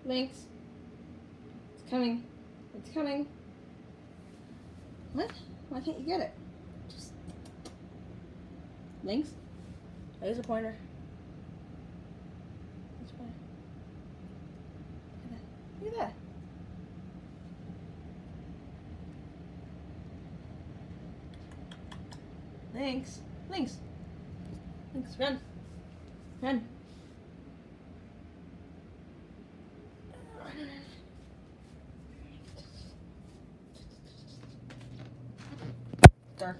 Lynx. It's coming. It's coming. What? Why can't you get it? Just... Lynx? Laser pointer. Laser pointer. Look at that. Look at that. Lynx. Lynx. Lynx, run. Run. Dark.